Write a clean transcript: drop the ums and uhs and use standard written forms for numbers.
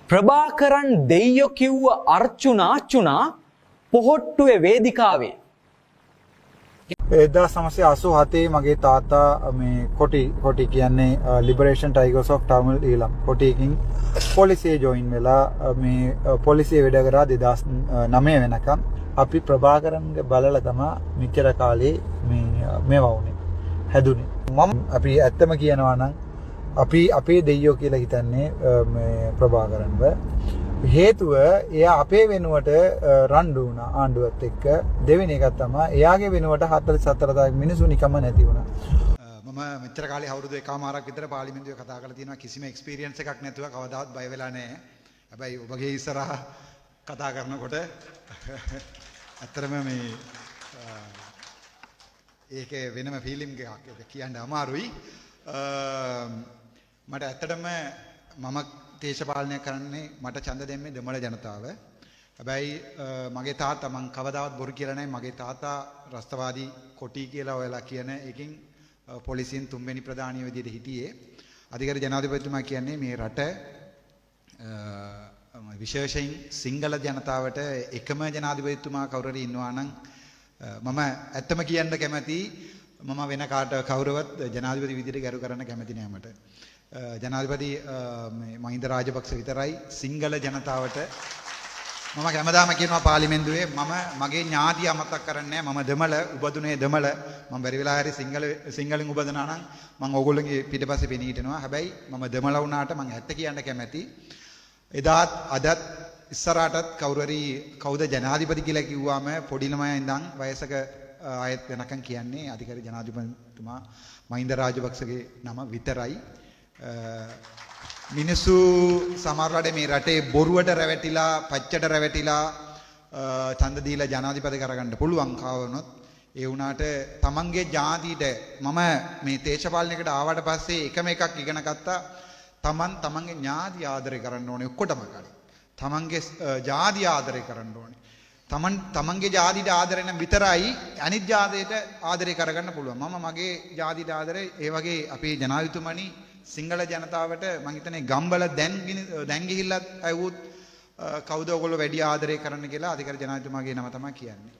ප්‍රභාකරන් දෙයියෝ කිව්ව අර්චුනා පොහොට්ටුවේ වේදිකාවේ 1987 මගේ තාත්තා මේ කොටි කියන්නේ ලිබරේෂන් ටයිගර්ස් ඔෆ් ටමිල් ඊළම් කොටියකින් පොලිසියේ ජොයින් වෙලා මේ පොලිසිය වැඩ කරා 2009 වෙනකම් අපි ප්‍රභාකරන්ගේ බලලා තමයි මෙච්චර කාලේ මේවා වුනේ හැදුනේ මම අපි ඇත්තම කියනවා නම් අපි අපේ දෙයියෝ කියලා හිතන්නේ මේ ප්‍රභාකරන්ව හේතුව එයා අපේ වෙනුවට රණ්ඩු වුණා ආණ්ඩුවත් එක්ක දෙවෙනි එකක් තමයි එයාගේ වෙනුවට 44000 මිනිස්සු නිකම්ම නැති වුණා මම මෙච්චර කාලේ අවුරුදු එකමාරක් විතර පාර්ලිමේන්තුවේ කතා කරලා තියෙනවා කිසිම එක්ස්පීරියන්ස් එකක් නැතුව කවදාවත් බය වෙලා නැහැ හැබැයි ඔබගේ ඉස්සරහ කතා කරනකොට ඇත්තටම මේ ඒකේ වෙනම ෆීලිං එකක් කියන්න අමාරුයි මට ඇත්තටම මම දේශපාලනය කරන්නේ මට ඡන්ද දෙන්නේ දෙමළ ජනතාව. හැබැයි මගේ තාත්තා මං කවදාවත් බොරු කියලා නැහැ. මගේ තාත්තා රස්තවාදී කොටි කියලා ඔයලා කියන එකකින් පොලිසියෙන් තුන්වෙනි ප්‍රධානීය විදිහට හිටියේ. අධිකාරී ජනාධිපතිතුමා කියන්නේ මේ රට විශේෂයෙන් සිංහල ජනතාවට එකම ජනාධිපතිතුමා කවුරු හරි ඉන්නවා නම් මම ඇත්තම කියන්න කැමතියි. මම වෙන කාට කවුරුවත් ජනාධිපති විදිහට ගරු කරන්න කැමති නෑ මට. ජනාධිපති මහින්ද රාජපක්ෂ විතරයි සිංහල ජනතාවට මම හැමදාම කියනවා පාර්ලිමේන්තුවේ මම මගේ ඥාතිය අමතක කරන්නේ නැහැ මම දෙමළ උබදුනේ දෙමළ මම බැරි වෙලා හරි සිංහලෙන් උබදනා නම් මම ඕගොල්ලෝගේ පිටපස්සේ පෙනී හිටිනවා හැබැයි මම දෙමළ වුණාට මම ඇත්ත කියන්න කැමැති එදාත් අදත් ඉස්සරහටත් කවුරු හරි කවුද ජනාධිපති කියලා කිව්වම පොඩි ළමයා ඉඳන් වයසක ආයෙත් වෙනකන් කියන්නේ අධිකාරී ජනාධිපතිතුමා මහින්ද රාජපක්ෂගේ නම විතරයි මිනිස්සු සමහරවිට මේ රටේ බොරුවට රැවටිලා පච්චට රැවටිලා ඡන්ද දීලා ජනාධිපති කරගන්න පුළුවන් කාවනොත් ඒ වුණාට තමන්ගේ ජාතියට මම මේ දේශපාලනයකට ආවට පස්සේ එකම එකක් ඉගෙන ගත්තා තමන්ගේ ඥාති ආදරය කරන්න ඕනේ ඔක්කොටම කලින් තමන්ගේ ජාති ආදරය කරන්න ඕනේ තමන්ගේ ජාතියට ආදරය නම් විතරයි අනිත් ජාතියට ආදරය කරගන්න පුළුවන් මම මගේ ජාතියට ආදරය ඒ වගේ අපේ ජනාධිපතිතුමනි සිංහල ජනතාවට මම හිතන්නේ ගම්බල දැන් ගිහිල්ලත් ඇහුවොත් කවුද ඔයගොල්ලෝ වැඩි ආදරය කරන්න කියලා අධිකාරී ජනාධිපතිතුමාගේ නම තමයි කියන්නේ